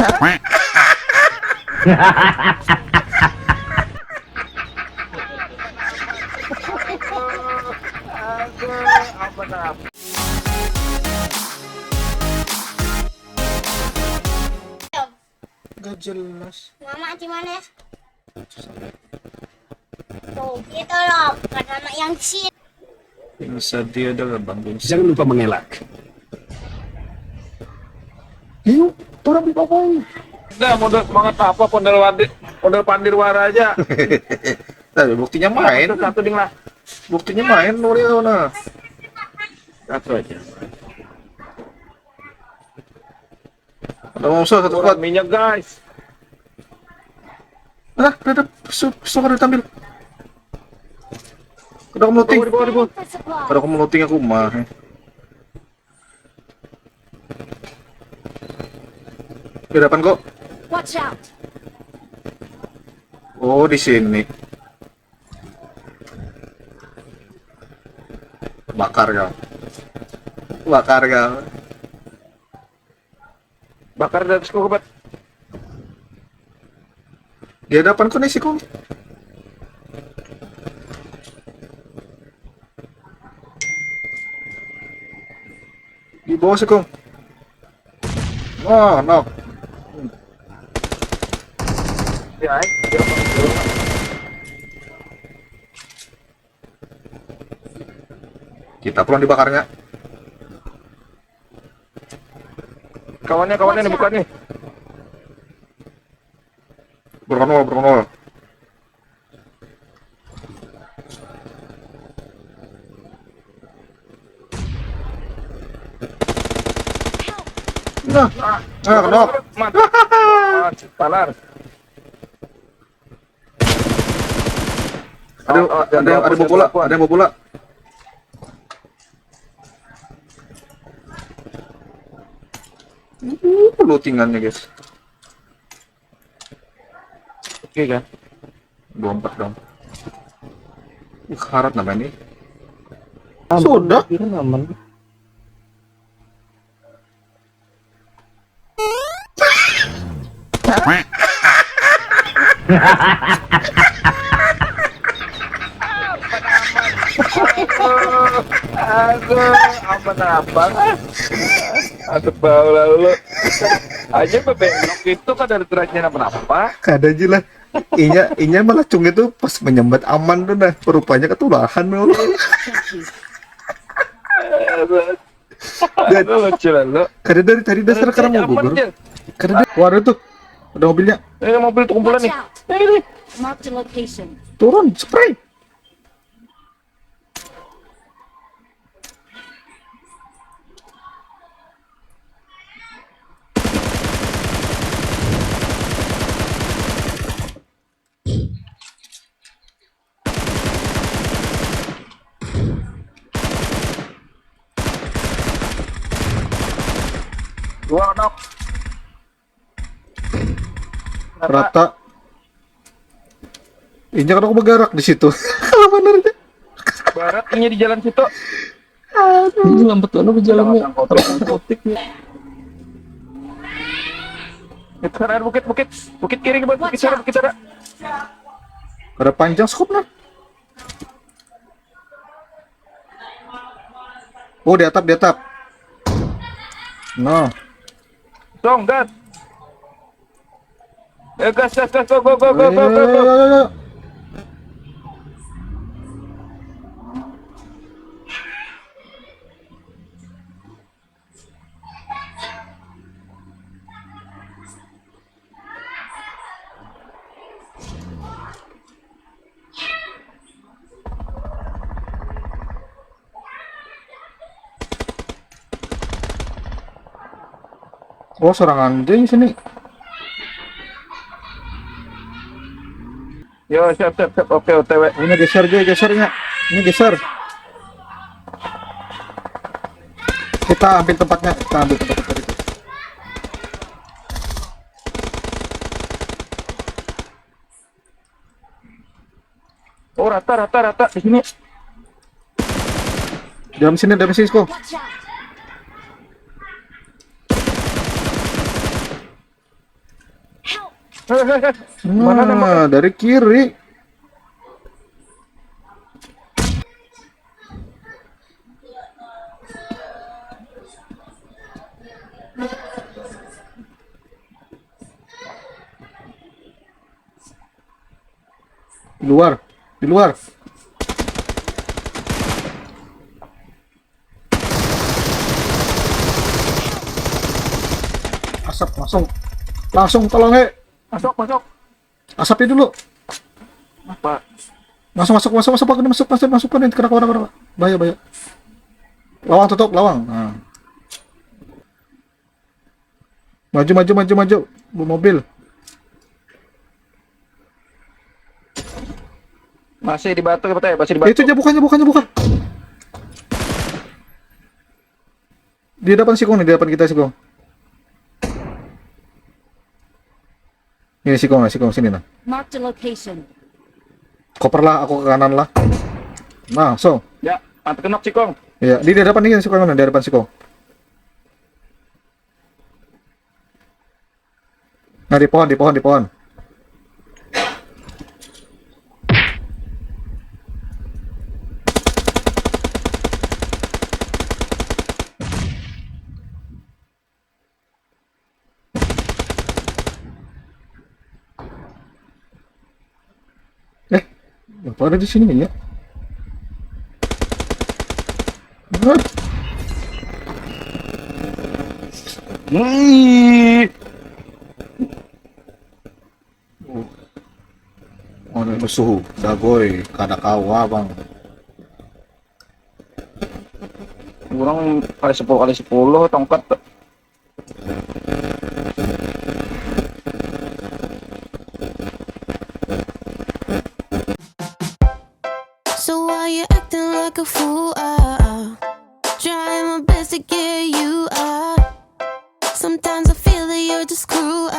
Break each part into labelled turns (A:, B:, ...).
A: Apa?
B: Gak jelas.
C: Mama di mana? Tuh, gitu loh. Bukan mama yang sini.
B: Masa dia adalah bangun.
D: Jangan lupa mengelak.
B: Yuk, orang di bawah.
A: Nah, modal semangat apa modal pandirwara aja.
B: Tapi buktinya main.
A: Satu ding lah.
B: Buktinya main Nuril nah.
A: Satu aja.
B: Ada musuh satu kuat.
A: Kurang minyak guys.
B: Ah, ada pistol ada tampil. Udah kamu looting.
A: Di bawah.
B: Udah kamu looting aku mah. Di depan kok.
C: Watch out.
B: Oh, di sini. Bakar kau. Bakar kau.
A: Bakar dari skobat.
B: Di hadapan kau nih sih kau. Di bawah sih kau. Oh, no.
A: Ya,
B: Kita pulang dibakarnya.
A: kawannya nih bukan nih.
B: Berkonol. Nah, kenop.
A: Mati. Palar.
B: Ada yang bawa bola. Lootingannya guys.
A: Oke kan.
B: 24 dong. Karat namanya ini. Sudah.
A: Aman. Aduh, aman. Aduh, bau lalu. Aja bebek itu kan dari derajatnya apa?
B: Kada aja lah. Inya malah cung itu pas menyambat aman tuh nah. Rupanya ketulahan loh.
A: Aduh, lucu lalu.
B: Kada dari tadi dasar karena mau gugur. Kada waduh tuh. Ada mobilnya.
A: Ini mobil itu kumpulan nih. Ini.
C: Mark the location.
B: Turun, spray.
A: Dua knock.
B: Rata. Ini kan aku bergerak di situ. Kalau benernya.
A: Barat ini di jalan situ.
D: Ini lambat banget berjalannya. Otik ya.
A: Itu kan ada bukit kiri ke bukit sana.
B: Ada panjang skopnya. Oh, di atap. No.
A: Dong, gas. Gas, go.
B: Ayo. Oh, seorang anjing sini.
A: Yo, siap. Oke, OTW.
B: Ini gesernya. Ini geser. Kita ambil tempatnya itu.
A: Oh, rata di sini.
B: Dalam sini kok.
C: Watch out.
A: Mana
B: Nah, dari kiri. Di luar, di luar. Asap langsung, langsung tolong
A: Masuk, masuk.
B: asapin dulu.
A: Apa?
B: Masuk, masuk, masuk, masuk, masuk, masuk, masuk, masuk, masuk, kena, kena, kena, bahaya, bahaya. Lawang tutup, lawang. Nah. Maju, maju, maju, maju, mobil.
A: Masih di batu ya, masih di batu.
B: Itu aja, bukannya, bukannya, bukan. Di depan Sikong nih, di depan kita Sikong. Ini Sikong, Sikong sini nah.
E: Marked a location.
B: Koper lah, aku ke kanan lah. Nah, so.
A: Ya, mantap kenok Cikong.
B: Ya, di depan ini Sikong mana? Di depan Sikong. Nah, di pohon, di pohon, di pohon. Apa ada di sini ya? Hah? Oh, ini musuh, dagoy, kada kawa bang.
A: Kurang kali 10 tongkat.
F: So why you acting like a fool? Trying my best to get you up. Sometimes I feel that you're just cruel.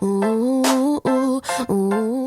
F: Ooh, ooh, ooh.